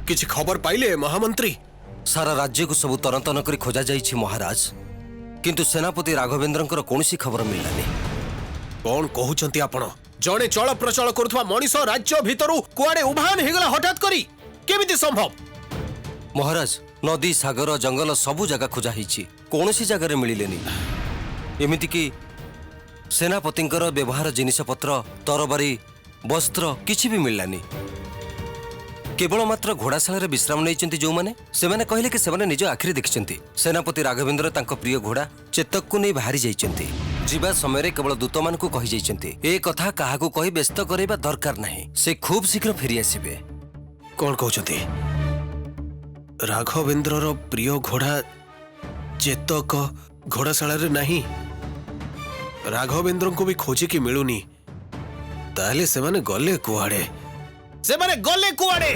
किछि खबर पाइले महामंत्री? सारा राज्य को सब तरतन कर खोजा जाइछि महाराज, किंतु सेनापति राघवेंद्रंकर कोनसी खबर मिललानी। कौन कहउचंती आपण? जणे चल प्रचल करुवा मनीष राज्य भितरु कुआडे उभान हेगला हठात करी केमिति संभव? महाराज नदी सागर जंगल सबु जगह खोजा हिछि, कोनसी जगह रे मिलिलेनी। एमिति कि सेनापतिंकर व्यवहार जिनिस पत्र तरबारी वस्त्र किछि भी मिललानी। केवल मात्र घोड़ाशाला रे विश्राम नहीं जो माने सेमाने कहले कि सेमाने निज आखिरी देखिचंती सेनापति राघवेंद्र तांको प्रिय घोड़ा चेतक को नहीं बाहरी जाइचंती। जीवा समय रे केवल दूत मान को कहि जाइचंती ए कथा काहाकू कहि व्यस्त करैबा दरकार नहीं, से खूब शीघ्र फेरी आसीबे। कौन कहउचंती? राघवेंद्र रो प्रिय घोड़ा चेतक घोड़ाशाला रे नहीं? राघवेंद्र को भी खोजी की मिलुनी, ताले सेमाने गले कुआडे? सेमाने गले कुआडे?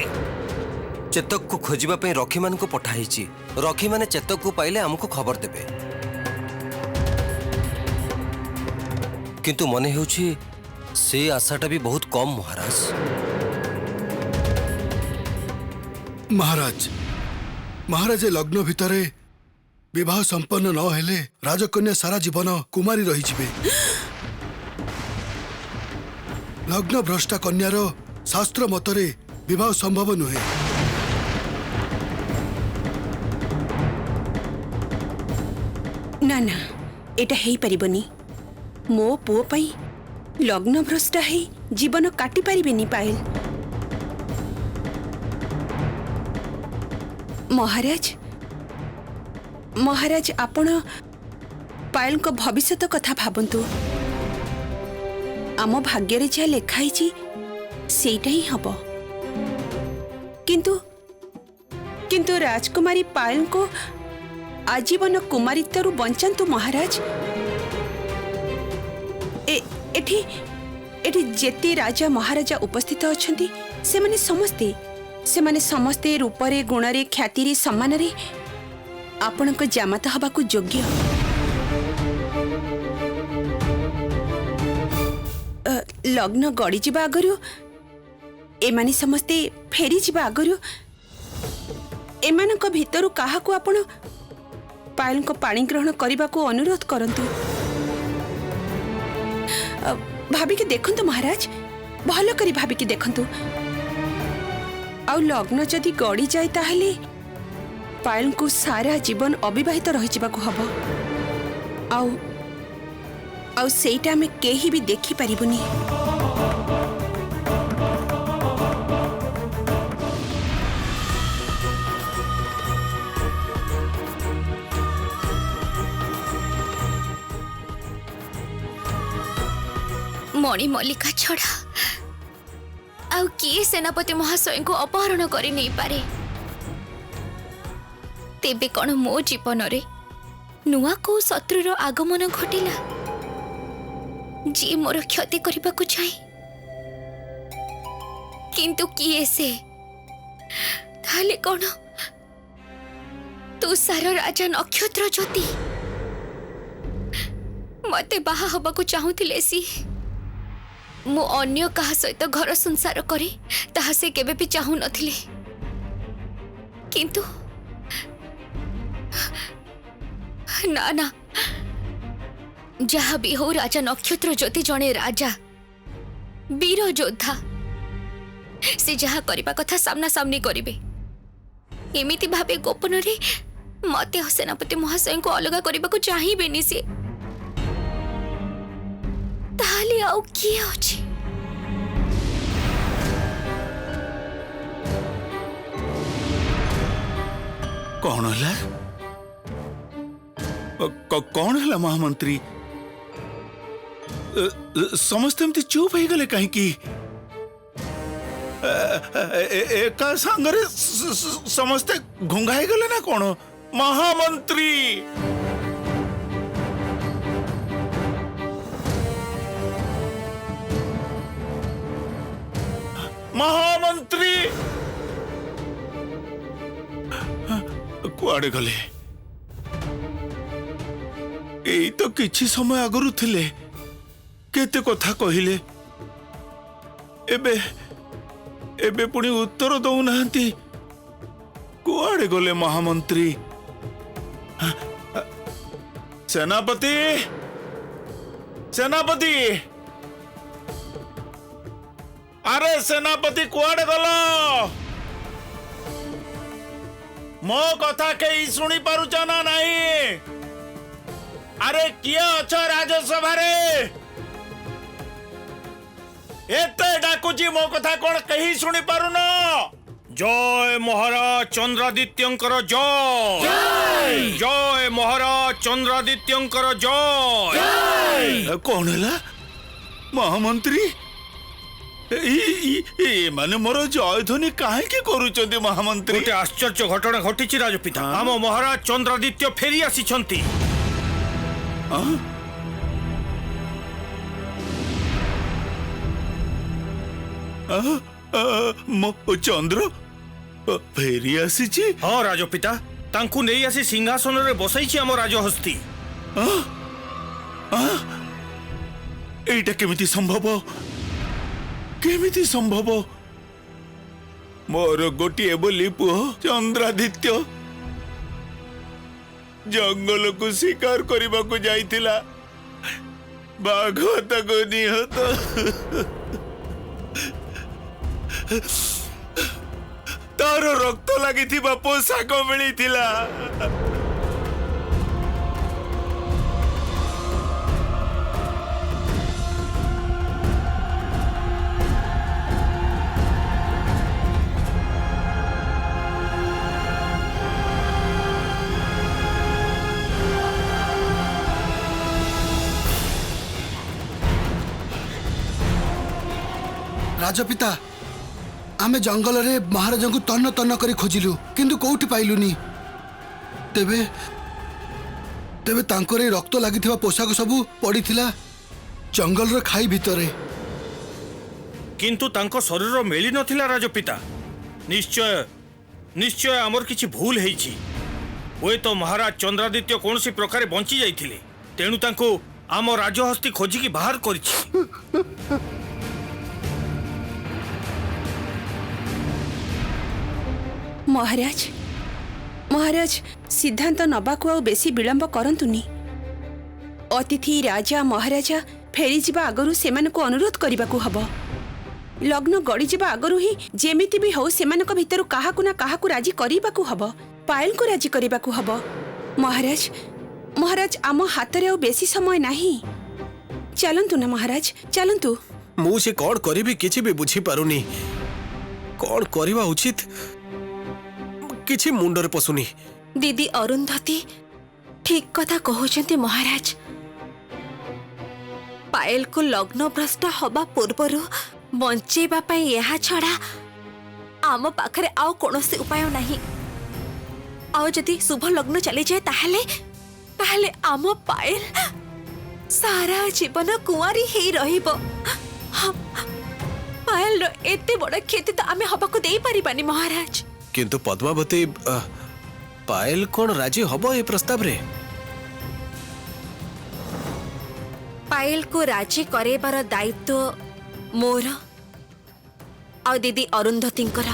चेतक को खोजिबा पई रखी मान को पठाइछि, रखी माने चेतक को पाइले हमको खबर देबे। किंतु मने होछि से आशाटा भी बहुत कम महाराज। महाराज महाराज लग्न भितरे विवाह संपन्न न हेले राजकन्या सारा जीवन कुमारी रही जिबे। लग्न भ्रष्टा कन्यार शास्त्र मतरे विवाह संभव नुहे। ना ना एटा हेई परिबनी। मो पुओ पई लग्न भ्रष्टा हेई जीवन काटी परिबेनी पायल। महाराज महाराज आपण पायल को भविष्यत कथा भाबंतु। आम भाग्य रे जा लेखाई छी सेटा ही हबो। किंतु किंतु राजकुमारी पायल को आजीवन कुमारित्वरु बंचान्तु महाराज। एठी एठी जेते राजा महाराजा उपस्थित अछंती सेमाने समस्ते रूपरे गुणरे ख्यातिरे सम्मानरे आपणक जामाता हबाकू योग्य। लग्न गड़ी जिबा आगरु एमानी समस्ते फेरी जिबा आगरु एमानक भितरु काहाकू आपण पायल को पानी ग्रहण करने को अनुरोध करंतु। भाबिकी देखंतु महाराज, भल करी भाबिकी देखंतु। आउ लग्न जदि गड़ी जाए ताहले पायल को सारा जीवन अविवाहित रही जिबाकू हबो। आउ सेटा में केही भी देखि परिबुनी। मणि मल्लिका छड़ा आउ किए सेनापति महाशय को अपहरण करि नहीं पारे। तेबे कौन मो जीवन रे नुआ को शत्रुर आगमन घटिला जी मोर क्षति करने को चाहे। किंतु किए से थाले कौन तुषार राजा नक्षत्र ज्योति मते बाहा हबा को चाहूथिले सी। मु अन्य कहा सहित घर संसार करे ताहा से केबे भी चाहू नथिले। किंतु ना ना जहा भी हो राजा नक्षत्र ज्योति जने राजा वीर योद्धा से जहा करिबा कथा सामना सामनी करिबे। एमिति भाबे गोपन रे मते सेनापति महाशय को अलगा करिबा को चाहिबेनी से। ताले आउ किए अछि? कौन हला? कौन हला महामंत्री? समस्त एमती चुप हो गले कहीं की एक संगरे समस्ते घुंगाई गले ना कौन? महामंत्री महामंत्री कुआड़े गले? एई तो किछि समय आगरु थिले केते कथा कहिले एबे एबे पुणी उत्तर दउ नाहंती कुआड़े गले महामंत्री? सेनापति, सेनापति, अरे सेनापति कुआड़े गलो? मो कथा कई शुणी पारुच ना नहीं? अरे किए अछ राजसभा रे? एते डाकुची मो कथा कोन कहीं शुणी पारुन? जय महाराज चंद्रादित्यंकर जय, जय महाराज चंद्रादित्यंकर जय। कौन है महामंत्री? माने मोर जय ध्वनि काहे के करूचंती महामंत्री? गोटे आश्चर्य घटना घटी राजपिता। आम महाराज चंद्रादित्य फेरी आसी। चंद्र फेरी आसी? हाँ राजपिता, तांकु नहीं आसी सिंहासन रे बसाई आम राजहस्ती। एटा केमिति संभव? केमिति संभव? मोर गोटिए बोली पुओ चंद्रादित्य जंगल को शिकार करने को जाइतिला, बाघ ताको निहत, तार रक्त लगी पोशाक मिली। राजपिता आमे जंगल रे महाराज को तन्न तन्न करी खोजिलु किंतु कोउठी पाइलुनी। तेबे तेबे तांकर रक्त लागिथिबा पोशाक सबु पड़ीथिला जंगल रे खाई भितरे, किंतु तांको शरीर मिली नथिला राजपिता। निश्चय निश्चय आमर किछि भूल हेछि। ओए तो महाराज चंद्रादित्य कोनसी प्रकार बंची जाइथिले, तेणु तांको आम राजहस्ती खोजिकी बाहर करिछि। महाराज महाराज सिद्धांत नबाकू आ बेसी विलंब करंतुनी। अतिथि राजा महाराजा फेरी जिबा आगरु सेमानकु अनुरोध करिबाकू हबो। लग्न गड़ी जिबा आगरु ही जेमिति भी हो सेमानक भितरु काहाकु ना काहाकु राजी करिबाकू हबो। पायल को राजी करिबाकू हबो। महाराज महाराज आम हाथ रे आ बेसी समय नाही। चलंतु ना महाराज चलंतु। मु से कौन करिबी किछि भी बुझी पारुनी। कौन करिबा उचित किछि मुंडरे पसुनी। दीदी अरुंधति ठीक कथा कहउचंती महाराज। पायल को लग्न भ्रष्ट हवा पूर्वरु बंचेबा पई यहा छड़ा आम पाखरे आउ कोनोसी उपाय नाही। आउ जदि शुभ लग्न चली जाए ताहले आम पायल सारा जीवन कुंवारी ही रहिबो। पायल रो एते बड़ क्षति तो आमे हबा को देई परिबानी महाराज। किंतु पद्मावती पायल कौन राजी हबो ए प्रस्ताव रे? पायल को राजी करेबार दायित्व मोर आ दीदी अरुंधतींकर।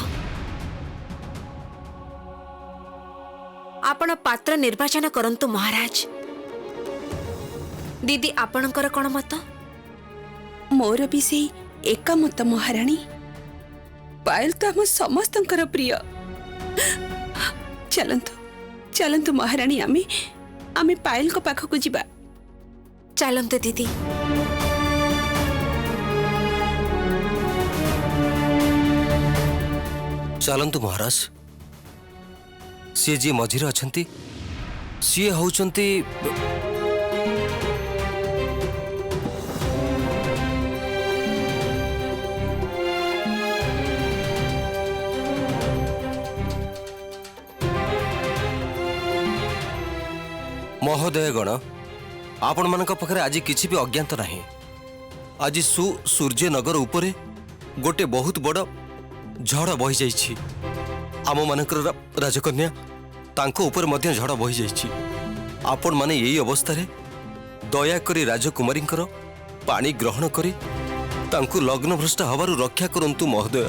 आपण पात्र निर्वाचन करंतु महाराज। दीदी आपणकर कोन मत? मोर भी सेई एका मत महारानी। पायल तो हम समस्तंकर प्रिय। चलंतु चलंतु महारानी आमे आमे पायल को पाख को जिबा। चलंतु दीदी। चलंतु महाराज। सी जी मझिरे अछंती सी होउचंती महोदयगण। आपण मानक पाखरे आज किछि भी अज्ञात नाही। आज सूर्यनगर उपरे गोटे बहुत बड़ झड़ बही जाइछि। आम मानकर राजकन्या तांको ऊपर मध्य झड़ बही जाइछि। आपण माने यही अवस्था रे दया करी राजकुमारींकर पानी ग्रहण करी तांको लग्न भ्रष्ट हबारु रक्षा करंतु महोदय।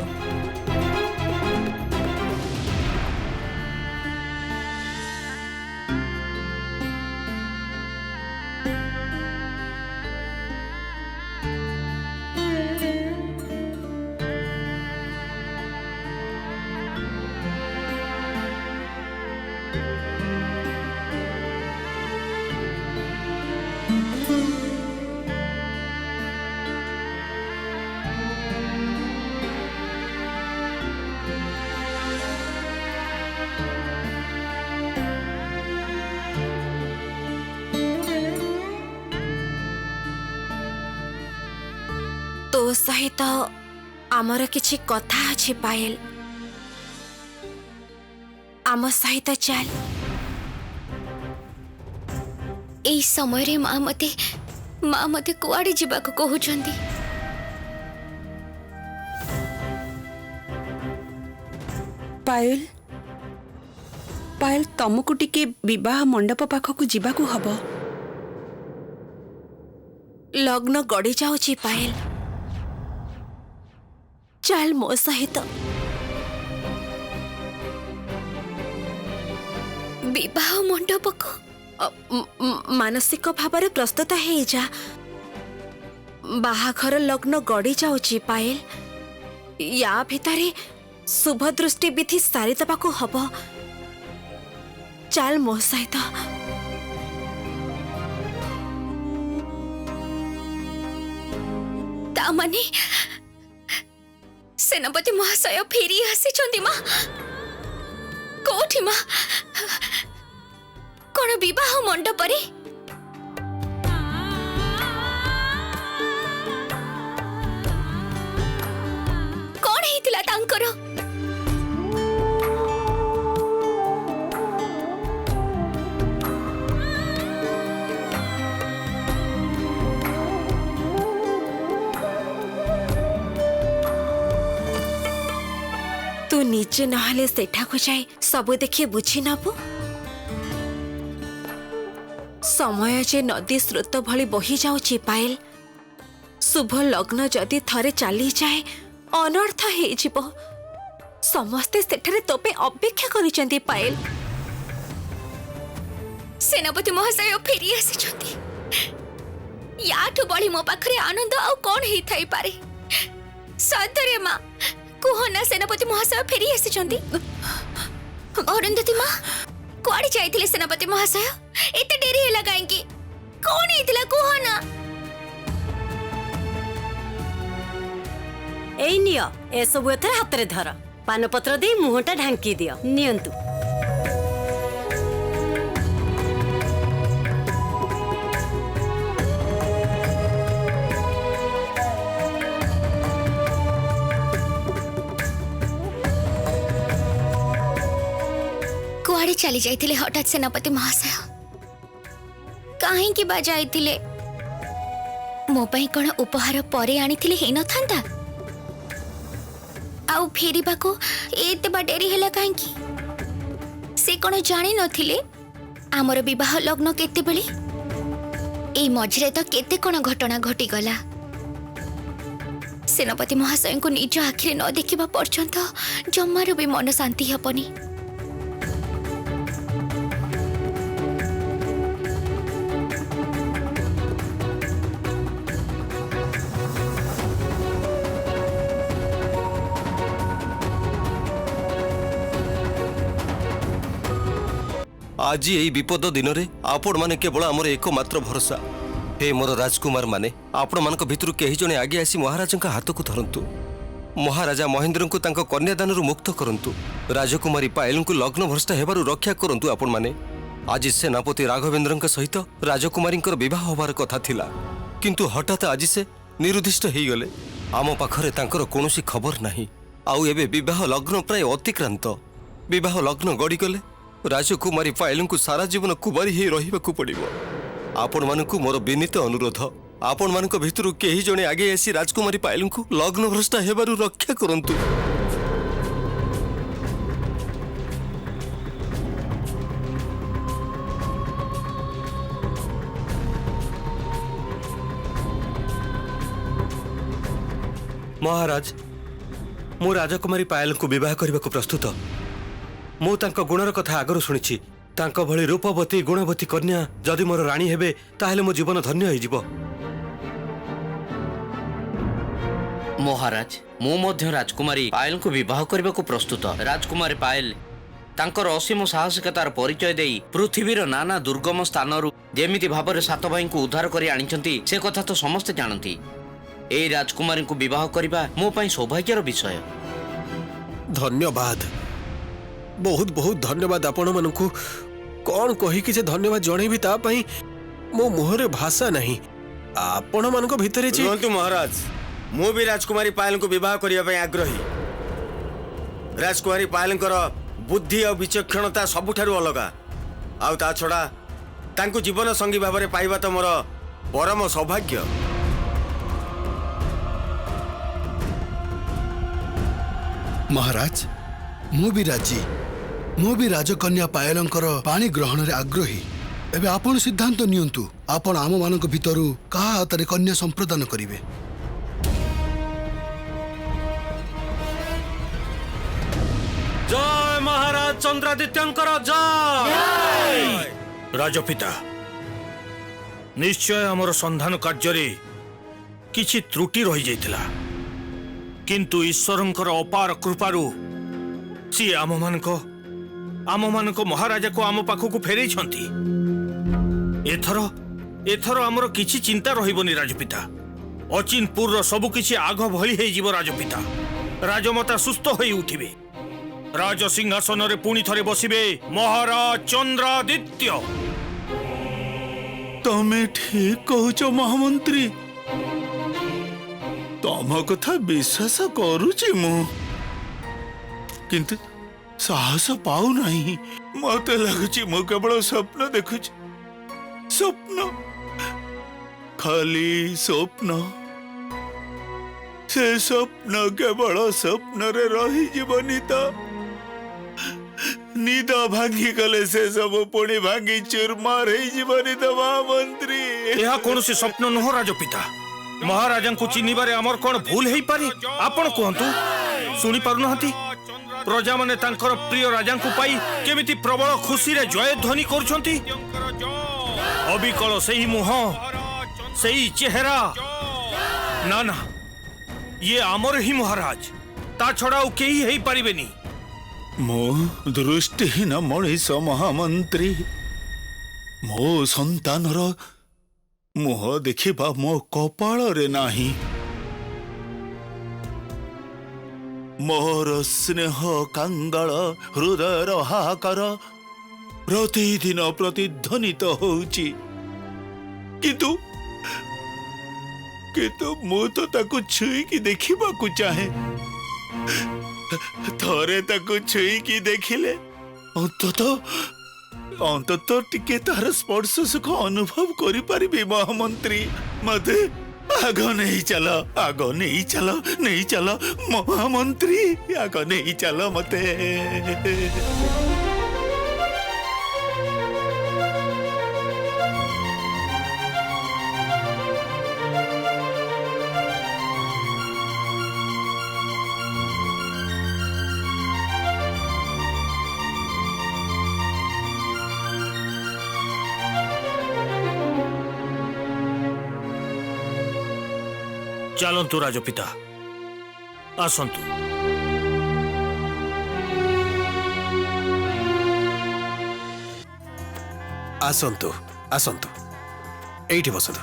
तो सहित आमर किछि कथा अछि पायल आम सहित चल एई समय रे माँ मते कुआड़े जीवाको कहउछंती। पायल पायल तमको टिके विवाह मंडप पाखकु जीवाकू हबो। लग्न गड़ी जाउछि पायल चल मो सहित। विवाह मंडप को मानसिक भाव प्रस्तुत हे जा बाहाघर लग्न गड़ी जाउछि पायल या भितरे शुभ दृष्टि विधि सारी दबाकू हब चल मो सहित। तामाने सेनापति महाशय फेरी आसी माँ कोठी माँ कौन विवाह मंडप रे कौन हेतिला तांकर तू निजे नहले सेठाकु जाई सबु देखि बुझी नबु। समय जे नदी स्रोत भली बही जाउछि पायल शुभ लग्न जदि थरे चली जाए अनर्थ हे जिवो। समस्ते सेठरे तोपे अपेक्षा करिसेंती पायल। सेनापति महाशय फेरी आसी याठू बड़ी मो पाखरे आनंद आउ कौन ही थाई पारे। सतरे माँ कुह ना सेनापति महाशय फेरी आसी अरुंधति माँ कुआड़े जाइथिले सेनापति महाशय एते डेरी होला काहेकि कौन हेतिला कुह ना। एई नियो ए सब एथरे हातरे धर पानपत्र दे मुहटा ढांकी दियो नियंतु। कुआड़े चली जाइथिले हठात सेनापति महाशय काहे कि बा जाइथिले मो पई कोन उपहार परे आनिथिले हे न थांता आउ फेरिबा को एते बा डेरी हैला काहे कि से कोन जानि नथिले हमर विवाह लग्न केते बेली ए मझरे तो केते कोन घटना घटी गला। सेनापति महाशय को निज आखिरे न देखिबा पर्यंत जम्मारो भी मन शांति हबनी। आज यही विपद दिन रे आपण माने केवल आमर एकमात्र भरोसा। हे मोर राजकुमार माने आपण मानक भितरु केही जणे आगे आसी महाराजंका हाथ को धरंतु। महाराजा महेंद्र को तांको कन्यादान मुक्त करंतु। राजकुमारी पायल को लग्न भ्रष्ट हेबारु रक्षा करंतु। आपण माने आज सेनापति राघवेंद्रंक सहित राजकुमारी विवाह होबार कथा थिला किंतु हठात आज से निरुद्दिष्ट हेई गले। आम पाखरे तांकर कोनोसी खबर नाही। आउ एबे विवाह लग्न प्राय अतिक्रांत। विवाह लग्न गड़ी गले राजकुमारी पायल को सारा जीवन कुमारी ही रहिबाकू पड़िबो। आपण मानकू मोर विनीत अनुरोध आपण मानक भितरु केही जणे आगे आसी राजकुमारी पायल को लग्न भ्रष्ट हेबारु रक्षा करंतु। महाराज मु राजकुमारी पायल को विवाह करने को प्रस्तुत। मु तांको गुणर कथा आगरु सुनिछि। तांको भली रूपवती गुणवती कन्या जदि मोर रानी हेबे ताहेले मो जीवन धन्य होई जिवो। महाराज मु मध्य राजकुमारी पायल को विवाह करने को प्रस्तुत। राजकुमारी पायल तांकर असीम साहसिकतार परिचय देई पृथ्वीर नाना दुर्गम स्थानरू जेमिति भाबरे सात भाई को उद्धार करी आनिछंती से कथा तो समस्ते जानती। ए राजकुमारी को विवाह करबा मो पई सौभाग्यर विषय। धन्यवाद बहुत बहुत धन्यवाद आपण मानकू। कौन कही कि जे धन्यवाद जणेबी ता पई मो मुहरे भाषा नहीं। आपण मानको भितरे जे रुहंतु महाराज मु भी राजकुमारी पायल को विवाह करने आग्रही। राजकुमारी पायल बुद्धि और विचक्षणता सबुठारु अलग आउ ता छड़ा तांको जीवन संगी भाव में पाइबा तो मोर परम सौभाग्य। महाराज मु भी राजी। मु भी राजकन्या पायलंकर पानी ग्रहण रे आग्रही। एबे आपण सिद्धांत नियंतु। आपण आम मानक भितरु कहा हातरे कन्या संप्रदान करिवे। जय महाराज चंद्रादित्यंकर जय। राजपिता निश्चय आमर संधान कार्य किछि त्रुटि रही जाइतिला, किंतु ईश्वरंकर अपार कृपारु सी आम मानक महाराजा को आम पाखक फेरै छंती। एथर आमर किछि चिंता रहिबनी राजपिता। अचिनपुर सबु किछि आग भली हे जीव राजपिता। राजमाता सुस्थ होई उठिबे। राज सिंहासन रे पुणी थरे बसिबे महाराज चंद्रादित्य। तमे ठीक कहूच महामंत्री। तम कथा विश्वास करुची मु, किंतु साहस पाऊ नहीं। मत लगुची मु केवल स्वप्न देखुची। स्वप्न, खाली स्वप्न। से स्वप्न केवल स्वप्न रे रही जीवनी तो निद भांगी गले से सब पुणी भांगी चूरमार हो जीवनी तो महामंत्री। यह कौन से स्वप्न नुह राजपिता। महाराजा को चिन्हबारे आमर कौन भूल है पारे? आपण कहतु शुणी पारु नहंती। प्रजा माने तांकर प्रिय राजा को पाई केमिति प्रबल खुशी रे जय ध्वनि करछंती। अबिकल सही मुह, सही चेहरा। ना ना, ये आमर ही महाराज, ता छड़ा केही है पारिबेनी। मो दृष्टिहीन मनीष महामंत्री। मो संतानर मुह देखिबा मो कपाल रे नाही। मोर स्नेह कांगल हृदयर हाहाकार प्रतिदिन प्रतिध्वनित होउची, किंतु मु तो ताकू छुई की देखिबा को चाहे। थरे ताकू छुई की देखिले अंतत टिके तार स्पर्श सुख अनुभव करि परिबे महामंत्री। मते आग नहीं चलो महामंत्री, आग नहीं चलो मते। चलंतु राजपिता, आसंतु। आसंतु आसंतु, एइठी बसंतु।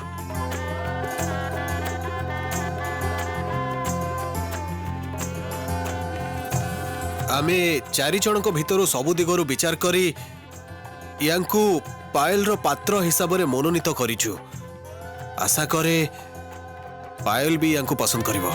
आमे चारि जनक भितरु सबु दिगरु विचार करी यांकु पायल रो पात्र हिसाब रे मनोनीत करिछु। आशा करे पायल भी यांकु पसंद करिवो।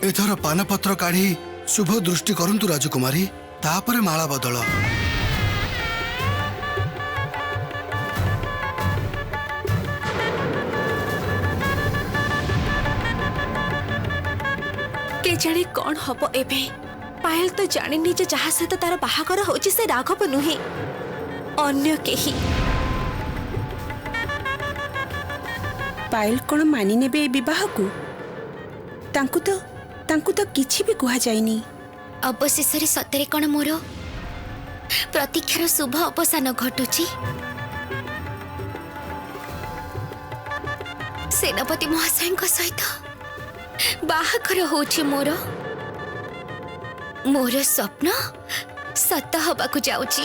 एथर पानपत्र काढ़ी शुभ दृष्टि करंतु राजकुमारी। तापरे माला बदल। के जाने कौन हब एबे। पायल तो जानिनी जे जहा सहित तार बाहागर होची से राघव नुहे, अन्य केही। पायल कौन मानि नेबे विवाह को? तांकु तो किछि भी कुहा जायनी। अवशेष सतरे कौन मोर प्रतीक्षार शुभ अवसान घटुची। सेनापति महाशय सहित बाहाघर होची मोर स्वप्न सत हबाकु जाउची।